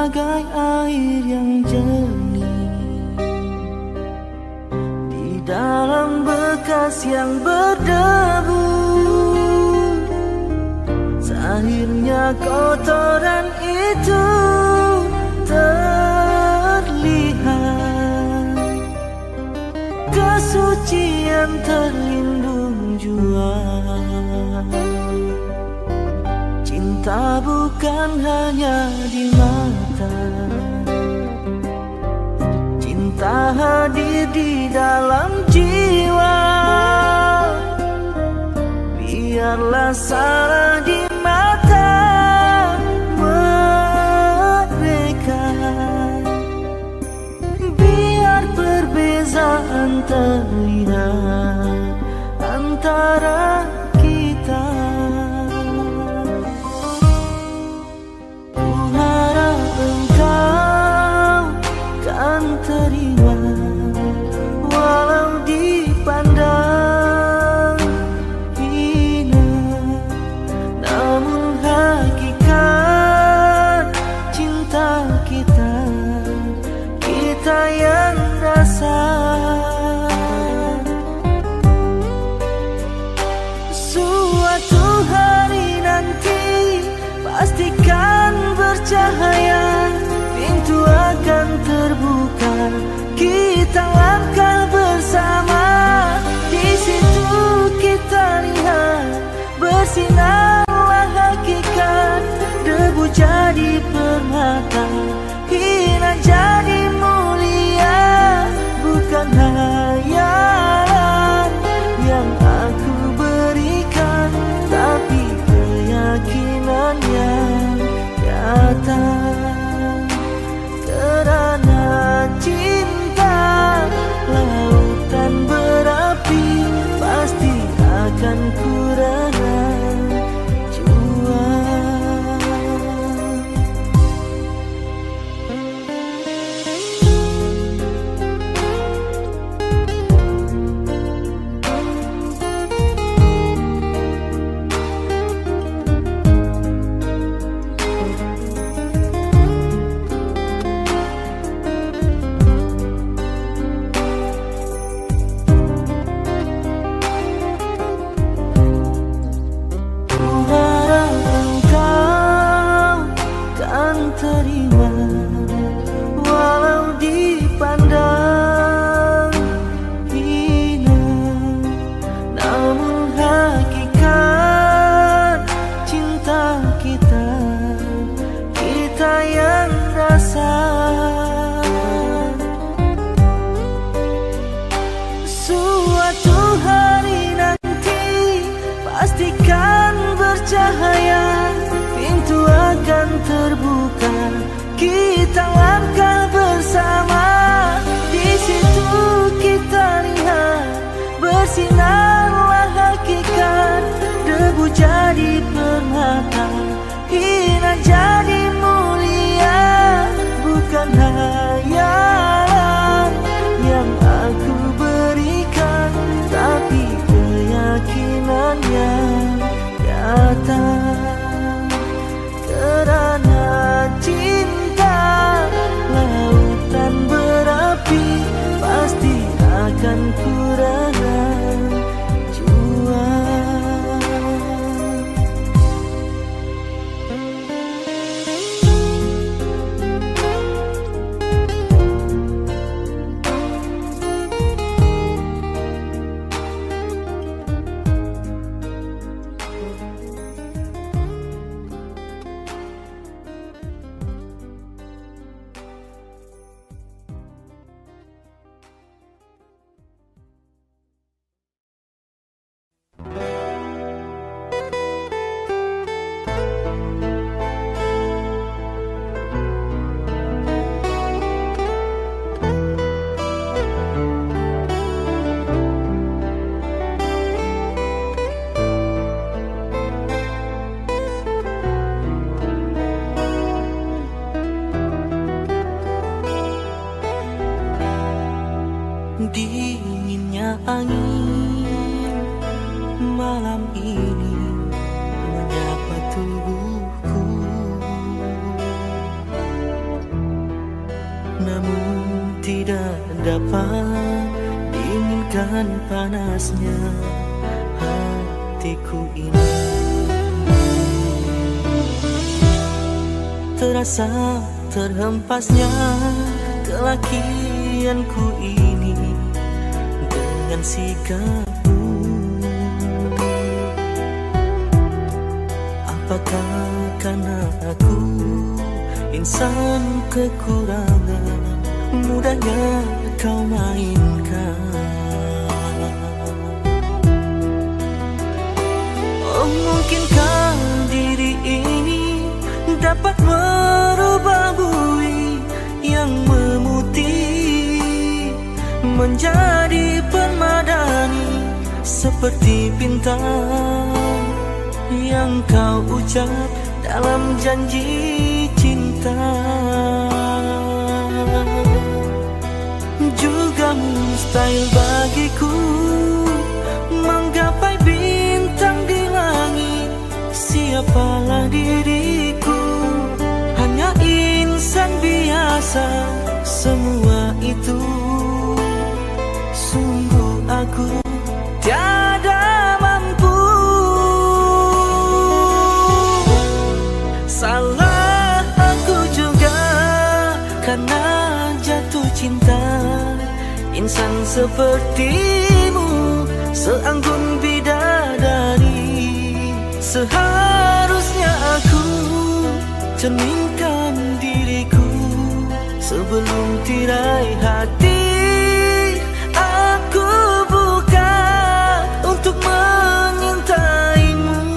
bagai air yang jernih di dalam bekas yang berdebu. Akhirnya kotoran itu terlihat, kesucian terlindung jua. Cinta bukan hanya di mata, cinta hadir di dalam jiwa. Biarlah salah di mata mereka, biar perbezaan terlihat antara kita. Ku harap engkau kan terima, walau dipandang hina, namun hakikat cinta kita, kita yang rasa. Suatu hari nanti pastikan bercahaya, pintu akan terbuka, kita langkah bersama. Di situ kita lihat bersinarlah hakikat, debu jadi permata, hina jadi mulia. Bukan hayalan yang aku berikan, tapi keyakinan yang nyata. Kerana cinta lautan berapi, pasti akan ku rela jua. Terima, walau dipandang hina, namun hakikat cinta kita, kita yang rasa. Suatu hari nanti pastikan bercahaya, pintu akan terbuka, kita langkah bersama. Di situ kita lihat bersinarlah hakikat, debu jadi permata, hina jadi mulia. Bukan hayalan yang aku berikan, tapi keyakinan yang nyata. Kerana cinta lautan berapi, pasti akan ku rela jua. dan panasnya hatiku ini. Terasa terhempasnya kelakianku ini dengan sikapmu. Apakah karena aku insan kekurangan, mudahnya kau mainkan? Oh, mungkinkah diri ini dapat merubah bui yang memutih menjadi permadani, seperti bintang yang kau ucap dalam janji cinta. Juga mustahil bagiku menggapai bintang di langit. Siapalah diriku, hanya insan biasa. Semua itu sungguh aku tiada mampu. Salah aku juga karena jatuh cinta. Insan sepertimu seanggun bidadari. Seharusnya aku cerminkan diriku sebelum tirai hati aku buka untuk menyintaimu.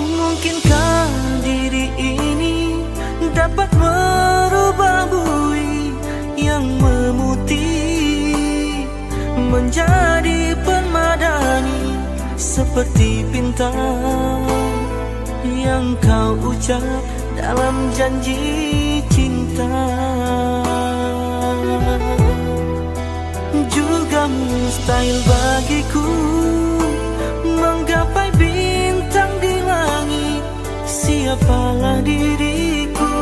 Mungkinkah diri ini dapat merubah bui yang memutih menjadi permadani, seperti bintang yang kau ucap dalam janji cinta. Juga mustahil bagiku menggapai bintang di langit. Siapalah diriku,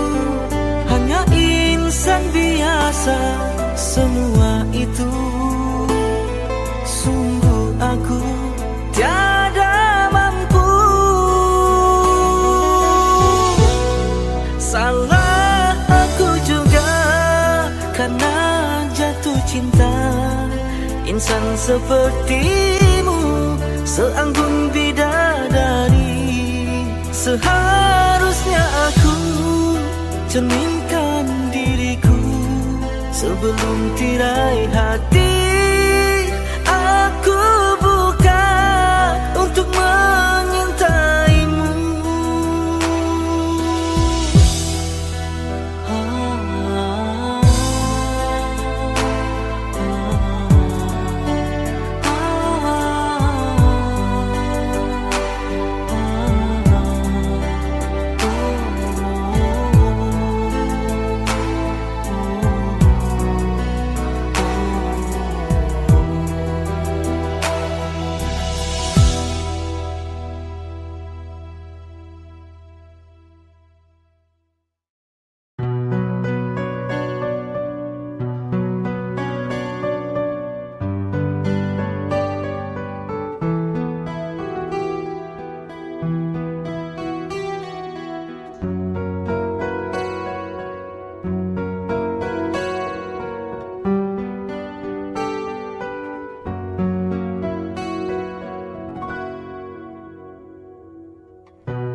hanya insan biasa. Semua itu sungguh aku tiada mampu. Salah aku juga karena jatuh cinta. Insan sepertimu seanggun bidadari. Seharusnya aku cerminkan diriku sebelum tirai hati aku buka untuk menyintaimu.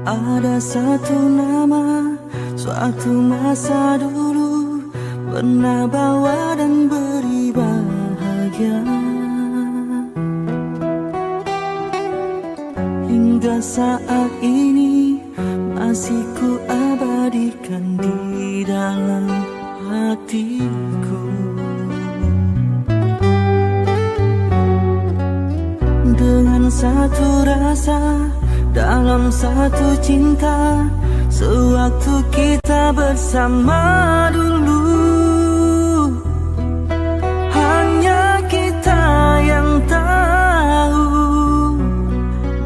Ada satu nama, suatu masa dulu pernah bawa dan beri bahagia. Hingga saat ini masih ku abadikan di dalam hatiku. Dengan satu rasa dalam satu cinta, sewaktu kita bersama dulu. Hanya kita yang tahu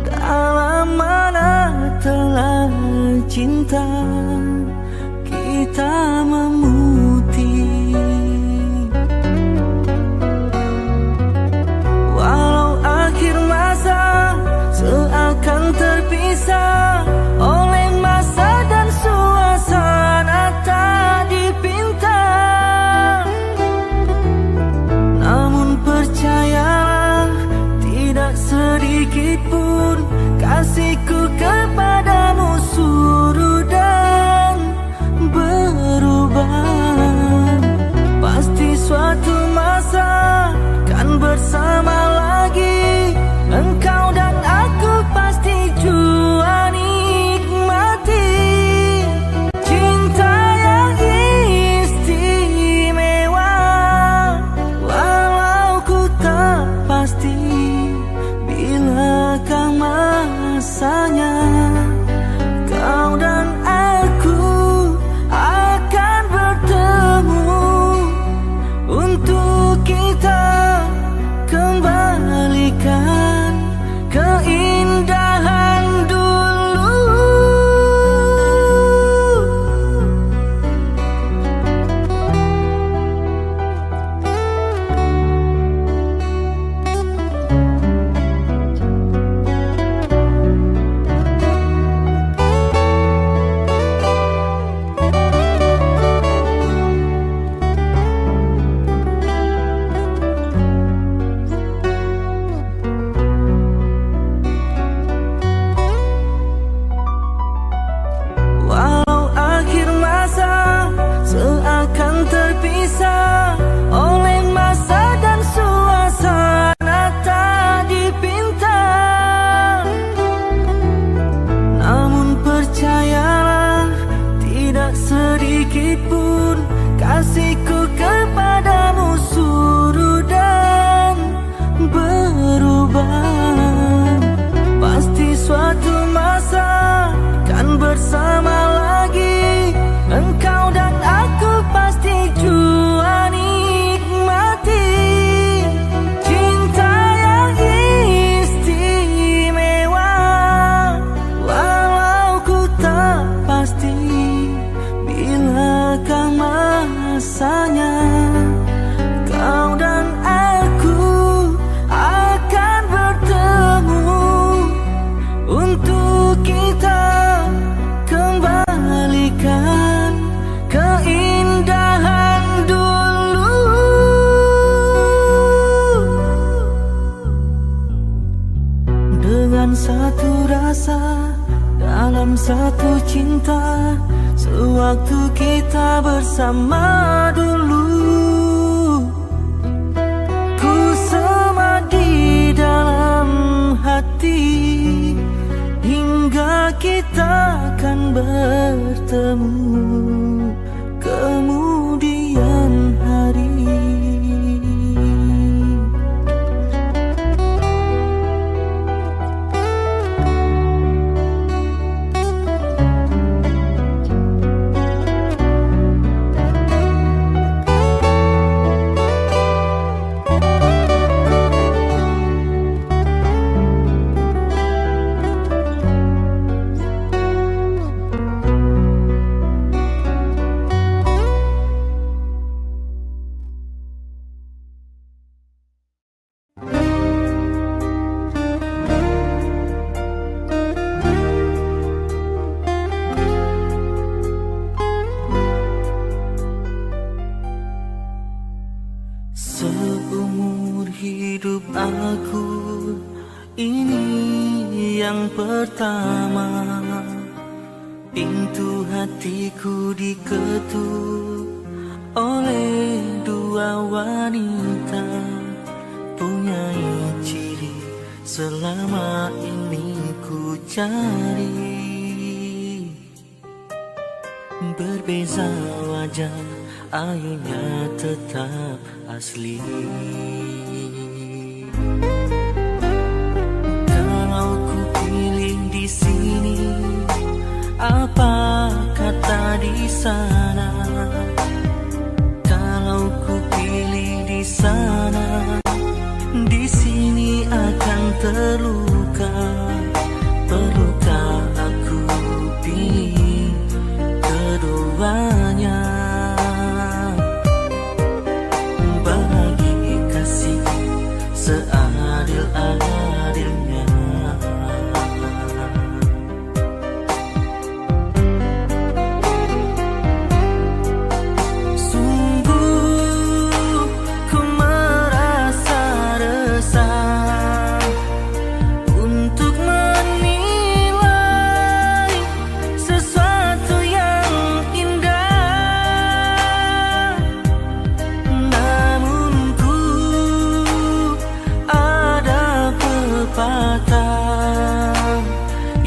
dalam mana telah cinta kita memutih. Walau akhir masa seakan terpisah oleh masa dan suasana tak dipinta, namun percayalah tidak sedikit pun kasihku kepadamu surut dan berubah. Pasti suatu masa kan bersama lagi, engkau dan aku pasti jua nikmati cinta yang istimewa. Walau ku tak pasti bilakah masanya, kau dan aku akan bertemu untuk kita kembalikan keindahan dulu. Walau akhir masa seakan terpisah oleh masa dan suasana tak dipinta, namun percayalah tidak sedikit pun kasihku kepadamu surut dan berubah. Pasti suatu masa kan bersama lagi, engkau dan aku pasti jua nikmati cinta yang istimewa. Walau ku tak pasti bilakah masanya, kau dan aku akan bertemu untuk kita kembalikan keindahan dulu. Dengan satu rasa dalam satu cinta, sewaktu kita bersama dulu. Ku semadi dalam hati hingga kita akan bertemu kemudian hari. Seumur hidup aku ini yang pertama, pintu hatiku diketuk oleh dua wanita, punya ciri selama ini ku cari. Berbeza wajah, ayunya tetap asli. apa kata di sana. Kalau ku pilih di sana, di sini akan terluka. Perlukah aku pilih keduanya? Bagi kasih seadil-adilnya.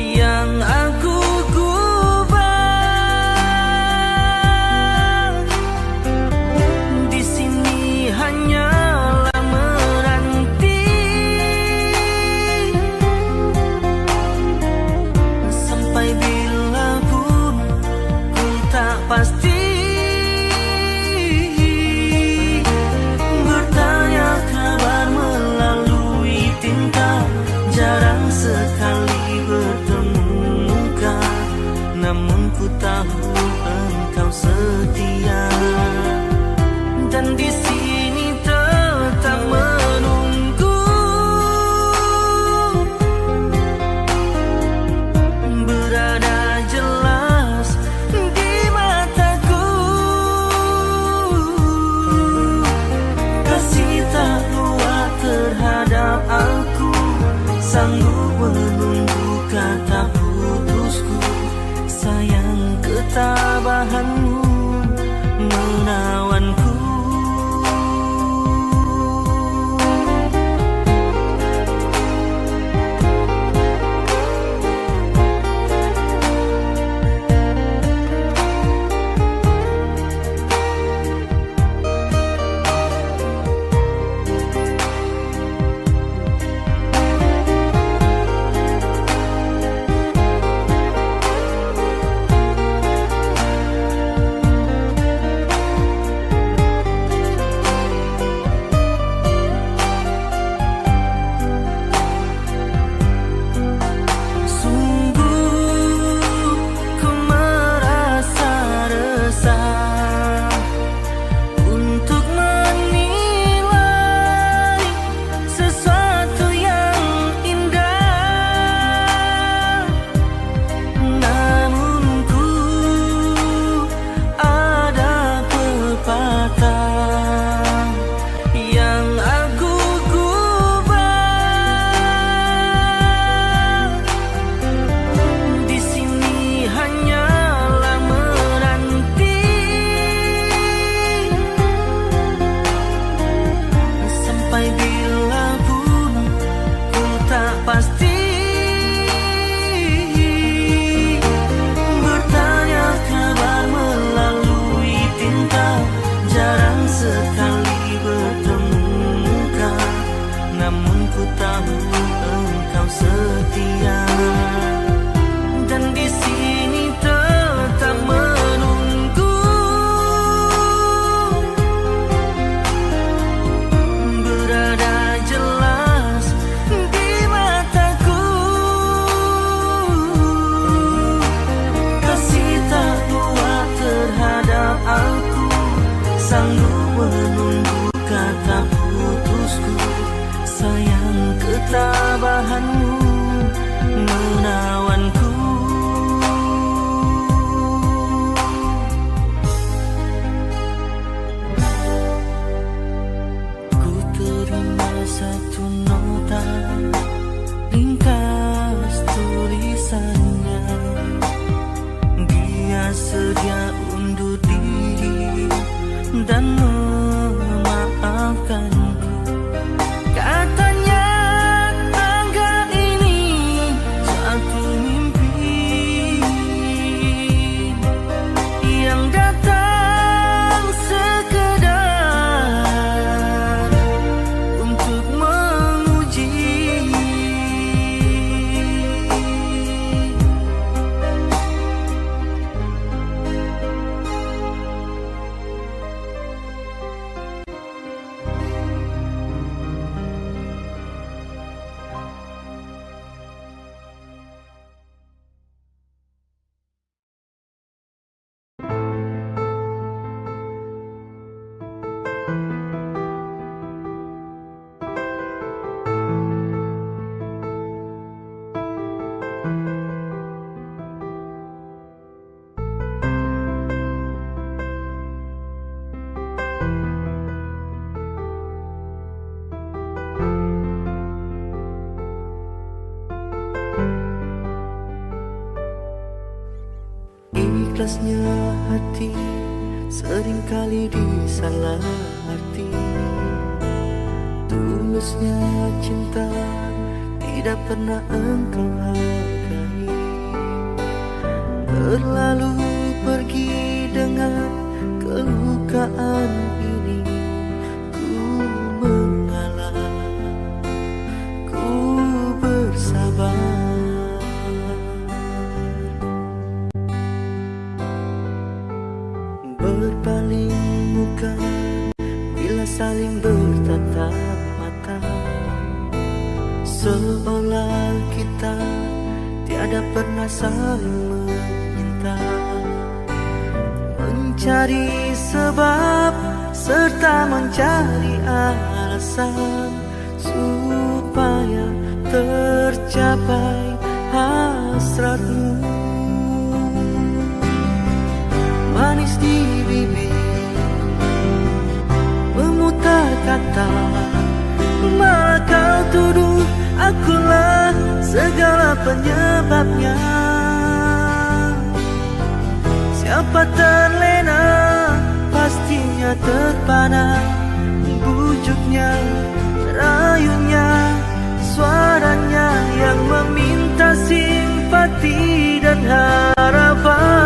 Yang aku gubah di sini hanyalah menanti sampai bila pun ku tak pasti. Bertanya kabar melalui tinta, jarang sekali bertemu muka, namun ku tahu engkau setia. Dan di sini tetap menunggu, berada jelas di mataku. Kasih tak kuat terhadap aku, sanggup menunggu kata putusku. Sayang ketabahanmu menawanku. Pasti bertanya kabar melalui tinta, jarang sekali bertemu muka, namun ku tahu engkau setia. Dan di sini tetap menunggu, berada jelas di mataku. Kasih tak kuat terhadap aku, sanggup menunggu kata putusku. Sayang ketabahanmu menawanku. Ku terima satu nota, ringkas tulisannya. Dia sedia undur diri dan memaafkanku. Katanya anggap ini satu mimpi yang datang sekedar untuk menguji. Ikhlasnya hati seringkali disalah arti. Tulusnya cinta tidak pernah engkau hargai. Terlalu pergi dengan kelukaan ini. Ku mengalah, ku bersabar. Berpaling muka bila saling bertatap mata, seolah kita tiada pernah saling menyinta. Mencari sebab serta mencari alasan supaya tercapai hasratmu. Manis di bibir, memutar kata, malah kau tuduh akulah segala penyebabnya. Siapa terlena pastinya terpana. Bujuknya, rayunya, suaranya yang meminta simpati dan harapan.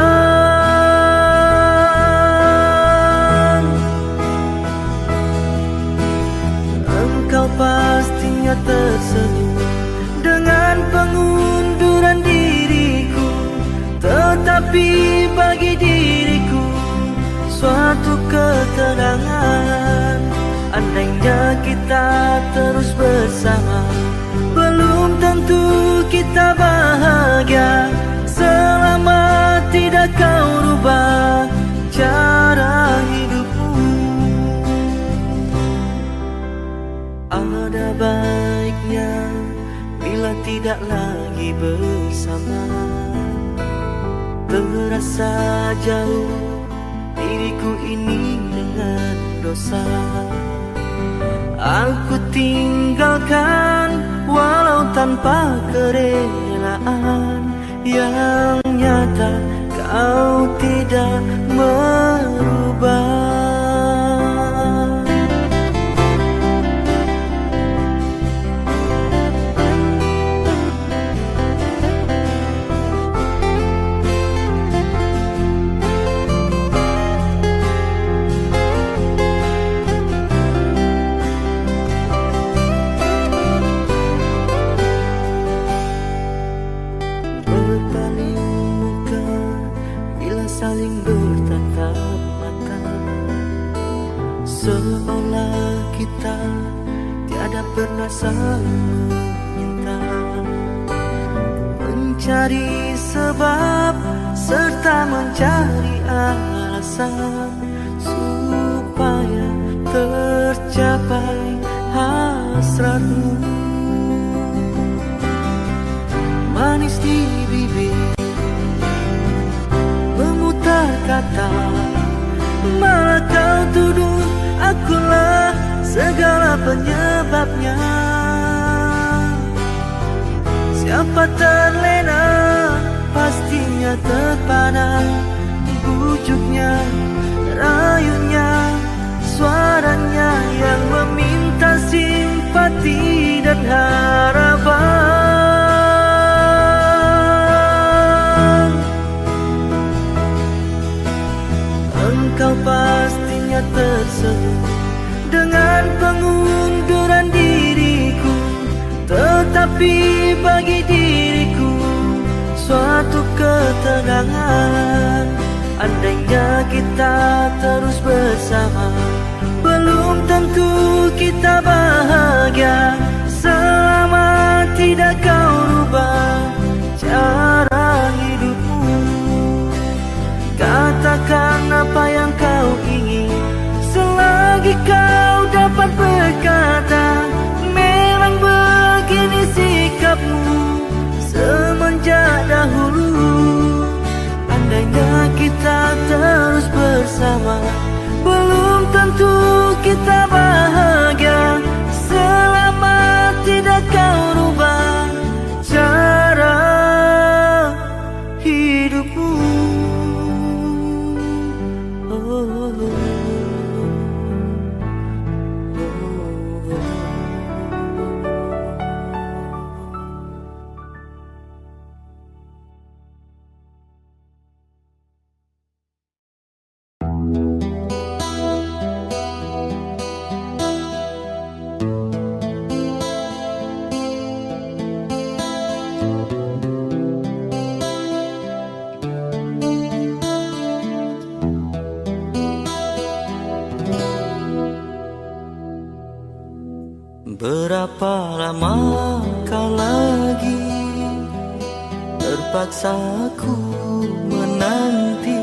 Engkau pastinya tersenyum dengan pengunduran diriku, tetapi bagi diriku suatu ketenangan. Andainya kita terus bersama, belum tentu kita bahagia selama tidak kau rubah cara hidupmu. Ada baiknya bila tidak lagi bersama. Terasa jauh diriku ini dengan dosa. Aku tinggalkan walau tanpa kerelaan. Yang nyata kau tidak merubah. Saling bertatap mata, seolah kita tiada pernah saling menyinta. Mencari sebab serta mencari alasan supaya tercapai hasratmu. Manis di bibir, kata, malah kau tuduh akulah segala penyebabnya. Siapa terlena pastinya terpana. Bujuknya, rayunya, suaranya yang meminta simpati dan harapan. Engkau pastinya tersenyum dengan pengunduran diriku, tetapi bagi diriku suatu ketenangan. Andainya kita terus bersama, belum tentu kita bahagia selama tidak kau rubah cara hidupmu. Katakan apa yang kau ingin selagi kau dapat berkata. Memang begini sikapmu semenjak dahulu. Andainya kita terus bersama, belum tentu kita bahagia selama tidak kau rubah cara hidupmu. Berapa lama kau lagi terpaksa ku menanti,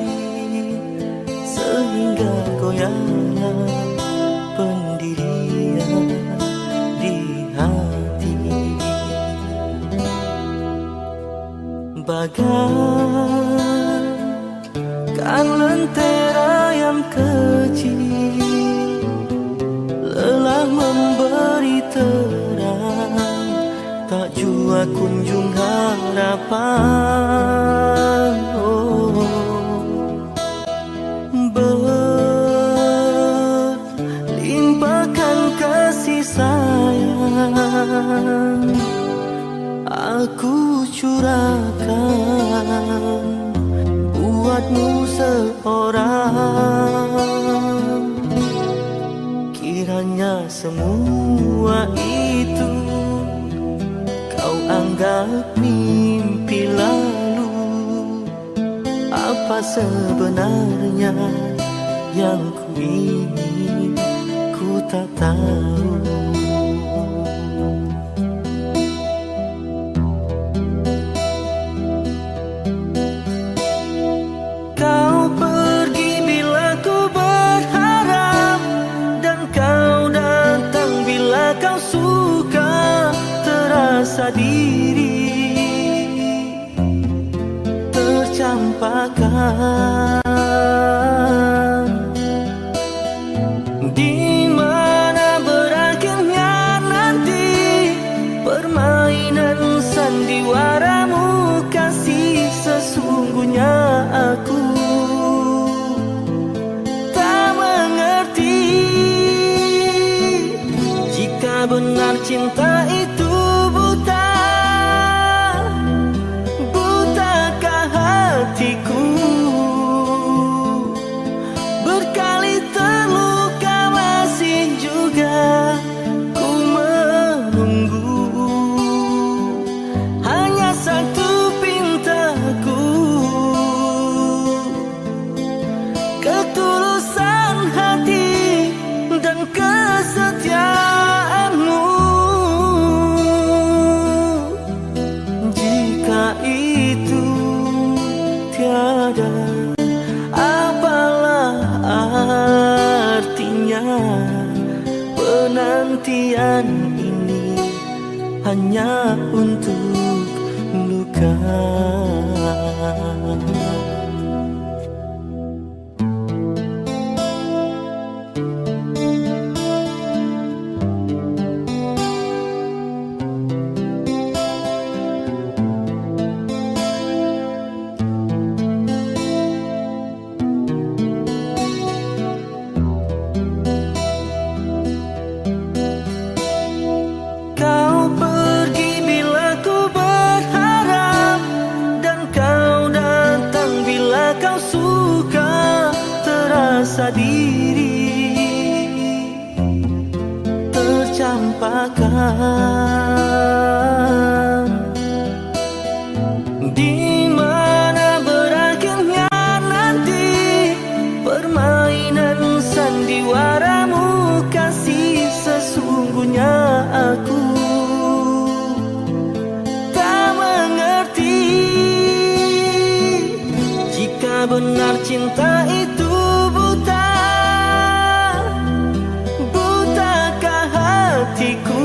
sehingga goyahlah pendirian di hati. Bagaikan lentera yang kecil, lelah memberi terang, tak jua kunjung harapan. Berlimpahkan kasih sayang, aku curahkan buatmu seorang. Kiranya semua itu kau anggap mimpi lalu, apa sebenarnya yang ku ingin ku tak tahu. Kau pergi bila ku berharap, dan kau datang bila kau suka. Terasa diri tercampakkan, di mana berakhirnya nanti permainan sandiwaramu. Kasih sesungguhnya aku tak mengerti, jika benar cinta itu buta. Butakah hatiku berkali terluka, masih juga ku menunggu. Hanya satu pintaku, ketulusan hati dan kesetiaanmu. Jika itu tiada, apalah artinya penantian ini hanya untuk luka. Kau pergi bila ku berharap, dan kau datang bila kau suka. Terasa diri tercampakkan, di mana berakhirnya nanti permainan sandiwaramu. Kasih sesungguhnya aku tak mengerti, jika benar cinta itu buta. Butakah hatiku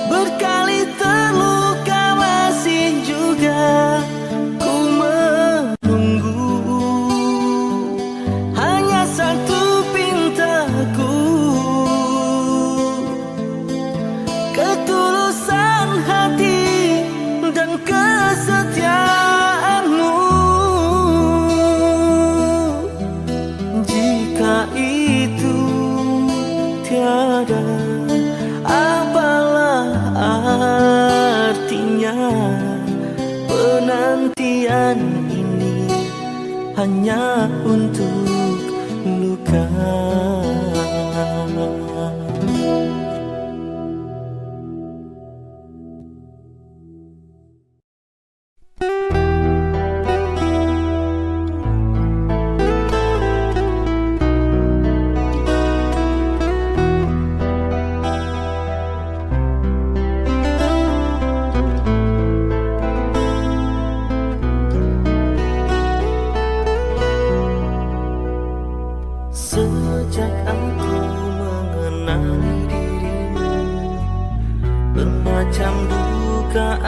berkali terluka, masih juga ku menunggu. Hanya satu pintaku, ketulusan hati dan kesetiaanmu. Jika itu tiada, apalah artinya penantian ini hanya untuk luka.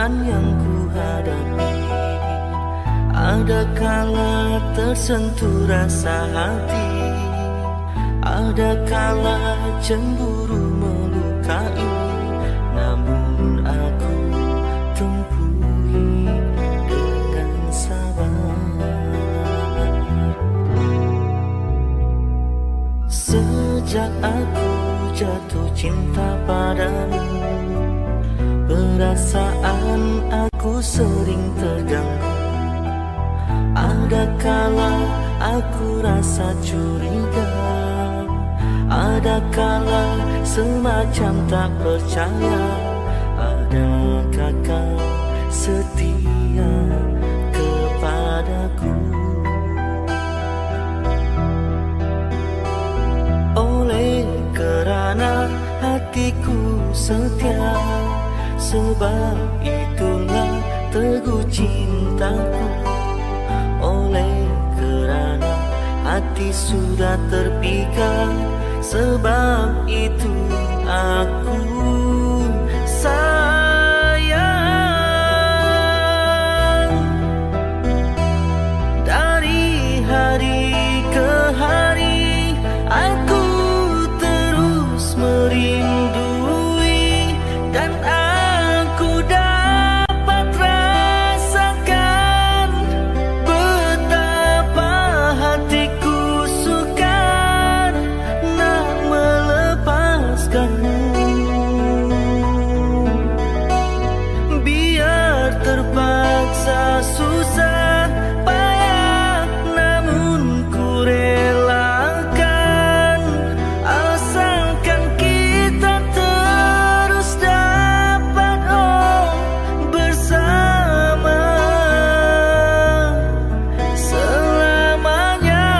kesulitan yang ku hadapi. Ada kala tersentuh rasa hati, ada kala cemburu melukai, namun aku tempuhi dengan sabar. Sejak aku jatuh cinta padamu, perasaan aku sering terganggu. Ada kala aku rasa curiga, ada kala semacam tak percaya. Adakah kau setia kepadaku? Oleh kerana hatiku setia, sebab itulah teguh cintaku. Oleh kerana hati sudah terpikat, sebab itu aku sayang. Dari hari ke hari aku terus merindui, dan aku dapat rasakan betapa hatiku sukar nak melepaskanmu. Biar terpaksa susah payah, namun ku relakan, asalkan kita terus dapat bersama selamanya.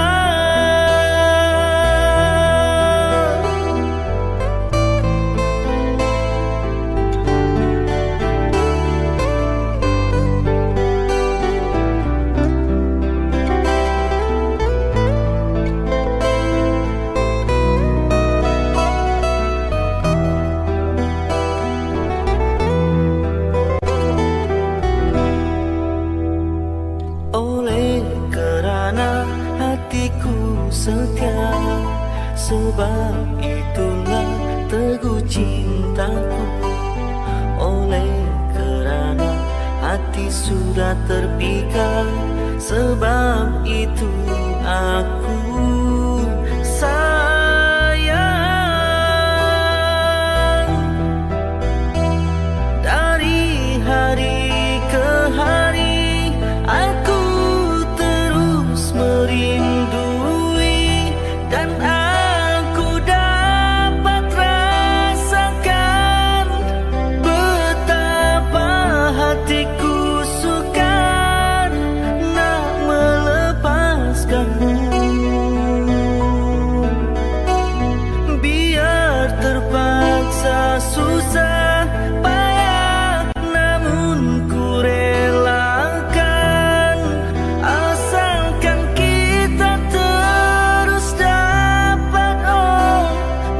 Oleh kerana hatiku setia, sebab itulah teguh cintaku. Oleh kerana hati sudah terpikat, sebab itu aku sayang. Dari hari ke hari aku terus merindui, dan aku dapat rasakan betapa hatiku sukar nak melepaskanmu. Biar terpaksa susah payah, namun ku relakan, asalkan kita terus dapat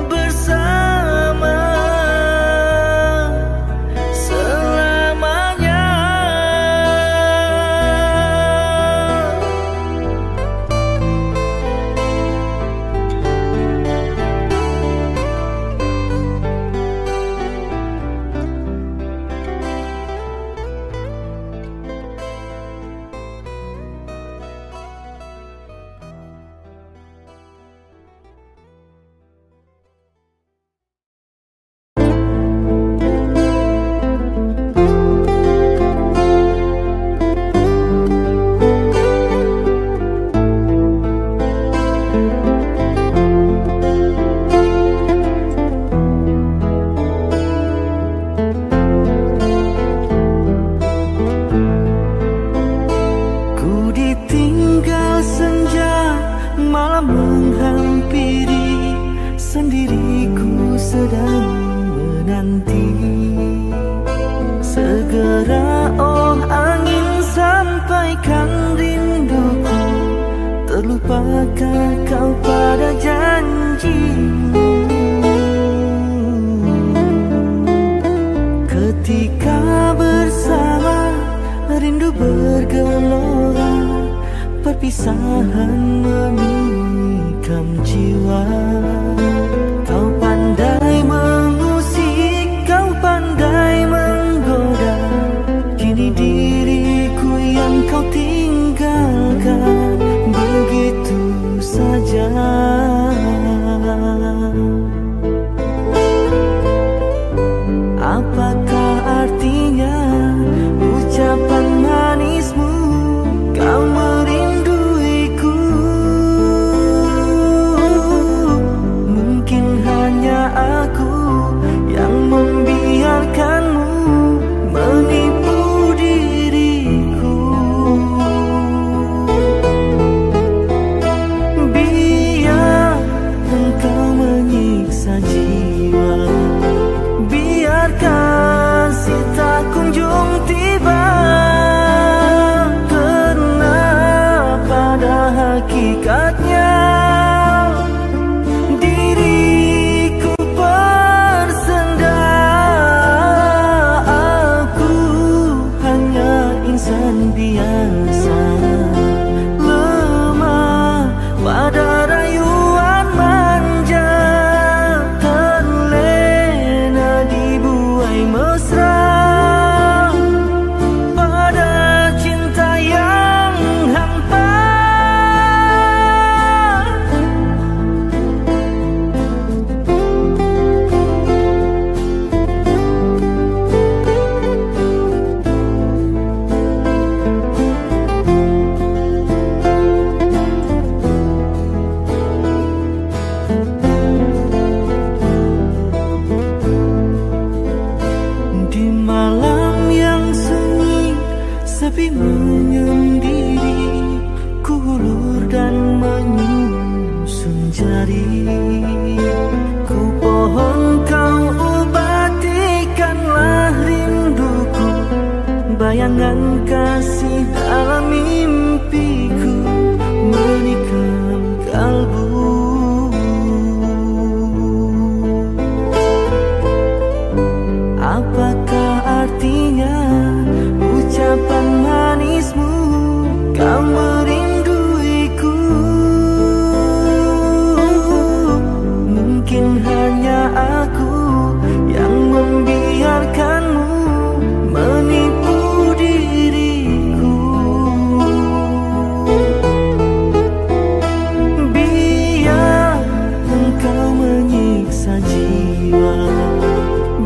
bersama selamanya. Ku ditinggal senja, malam menghampiri, sendiriku sedang menanti. Segera oh angin sampaikan rinduku, terlupakah kau pada janjimu? Ketika bersama perpisahan menikam jiwa. Kau pandai mengusik, kau pandai menggoda. Kini diriku yang kau tinggalkan begitu saja. Apakah artinya ucapan manismu? Kau merinduiku. Mungkin hanya aku yang membiarkanmu menipu diriku. Biar engkau menyiksa jiwa, biar kasih tak kunjung tiba. Karena pada hakikatnya diriku bersenda. Aku hanya insan biasa, lemah pada rayuan manja, terlena dibuai mesra pada cinta yang hampa. Di malam yang sunyi, sepi menyendiri, ku hulur dan menyusun jari. Ku pohon kau obatikanlah rinduku, bayangan kasih dalam mimpiku menikam kalbu. Apakah artinya ucapan manismu? Kau merinduiku. Mungkin hanya aku yang membiarkanmu menipu diriku. Biar engkau menyiksa jiwa,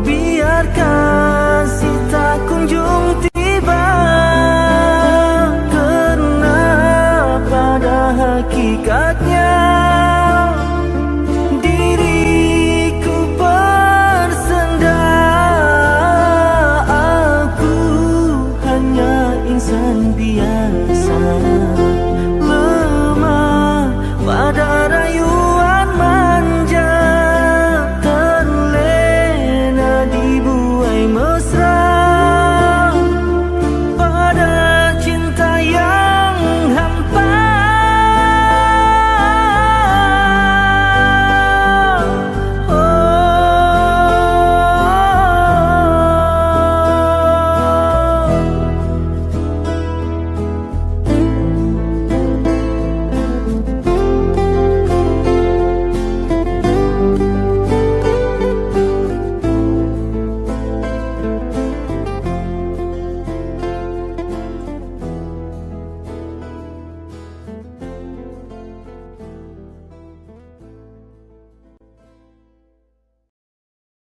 biar kasih tak kunjung tiba. Karena pada hakikatnya